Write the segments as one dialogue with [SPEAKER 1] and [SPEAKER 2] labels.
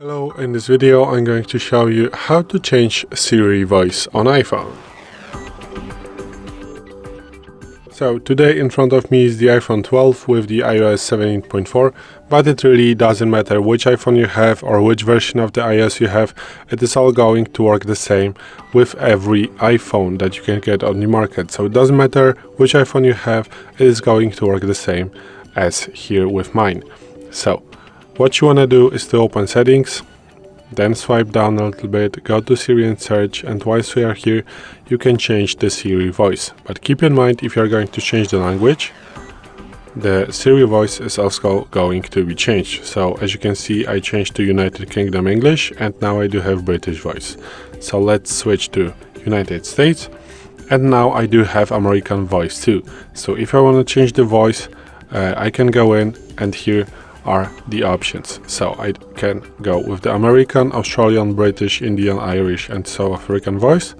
[SPEAKER 1] Hello, in this video I'm going to show you how to change Siri Voice on iPhone. So today in front of me is the iPhone 12 with the iOS 17.4, but it really doesn't matter which iPhone you have or which version of the iOS you have, it is all going to work the same with every iPhone that you can get on the market. So it doesn't matter which iPhone you have, it is going to work the same as here with mine. So what you want to do is to open settings, then swipe down a little bit, go to Siri and search, and whilst we are here you can change the Siri voice. But keep in mind, if you are going to change the language, the Siri voice is also going to be changed. So as you can see, I changed to United Kingdom English and now I do have British voice. So let's switch to United States, and now I do have American voice too. So if I want to change the voice, I can go in, and here are the options. So I can go with the American, Australian, British, Indian, Irish and South African voice.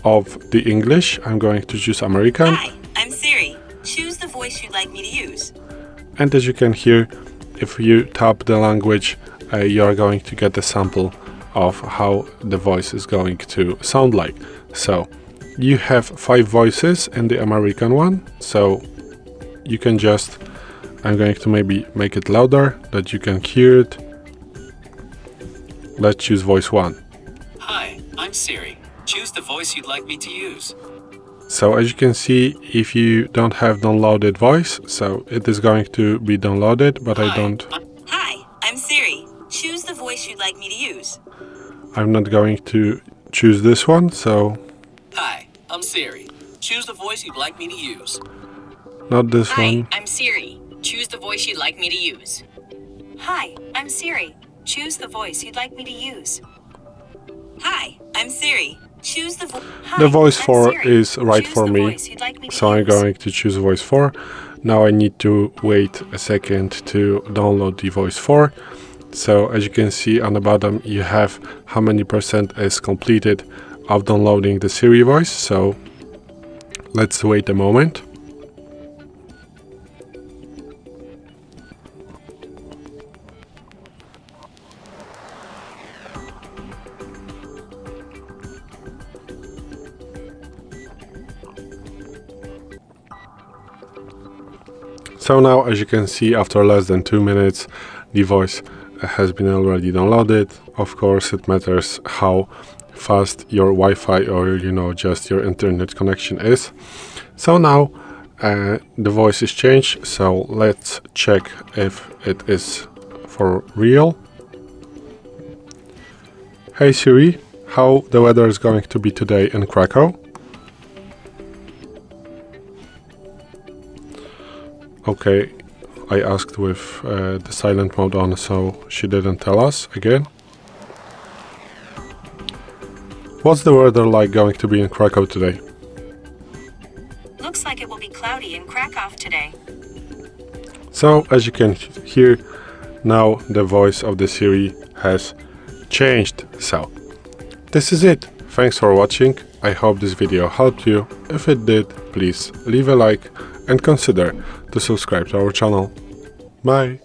[SPEAKER 1] Of the English, I'm going to choose American.
[SPEAKER 2] Hi, I'm Siri. Choose the voice you'd like me to use.
[SPEAKER 1] And as you can hear, if you tap the language, you are going to get a sample of how the voice is going to sound like. So you have 5 voices in the American one, so you can just, I'm going to maybe make it louder that you can hear it. Let's choose voice 1.
[SPEAKER 3] Hi, I'm Siri. Choose the voice you'd like me to use.
[SPEAKER 1] So as you can see, if you don't have downloaded voice, so it is going to be downloaded, but I don't.
[SPEAKER 2] Hi, I'm Siri. Choose the voice you'd like me to use.
[SPEAKER 1] I'm not going to choose this one, so
[SPEAKER 3] Hi, I'm Siri. Choose the voice you'd like me to use.
[SPEAKER 1] not this
[SPEAKER 4] Hi,
[SPEAKER 1] one.
[SPEAKER 4] I'm Siri. Choose the voice you'd like me to use.
[SPEAKER 2] Hi, I'm Siri. Choose the voice you'd like me to use. Hi, I'm Siri. Choose the voice.
[SPEAKER 1] The voice 4 is right for me, so I'm going to choose voice 4. Now I need to wait a second to download the voice 4. So as you can see on the bottom, you have how many % is completed of downloading the Siri voice. So let's wait a moment. So now, as you can see, after less than 2 minutes, the voice has been already downloaded. Of course, it matters how fast your Wi-Fi or, just your internet connection is. So now the voice is changed. So let's check if it is for real. Hey Siri, how the weather is going to be today in Krakow? Okay, I asked with the silent mode on, so she didn't tell us again. What's the weather like going to be in Krakow today?
[SPEAKER 2] Looks like it will be cloudy in Krakow today.
[SPEAKER 1] So, as you can hear, now the voice of the Siri has changed. So, this is it. Thanks for watching. I hope this video helped you. If it did, please leave a like and consider to subscribe to our channel. Bye!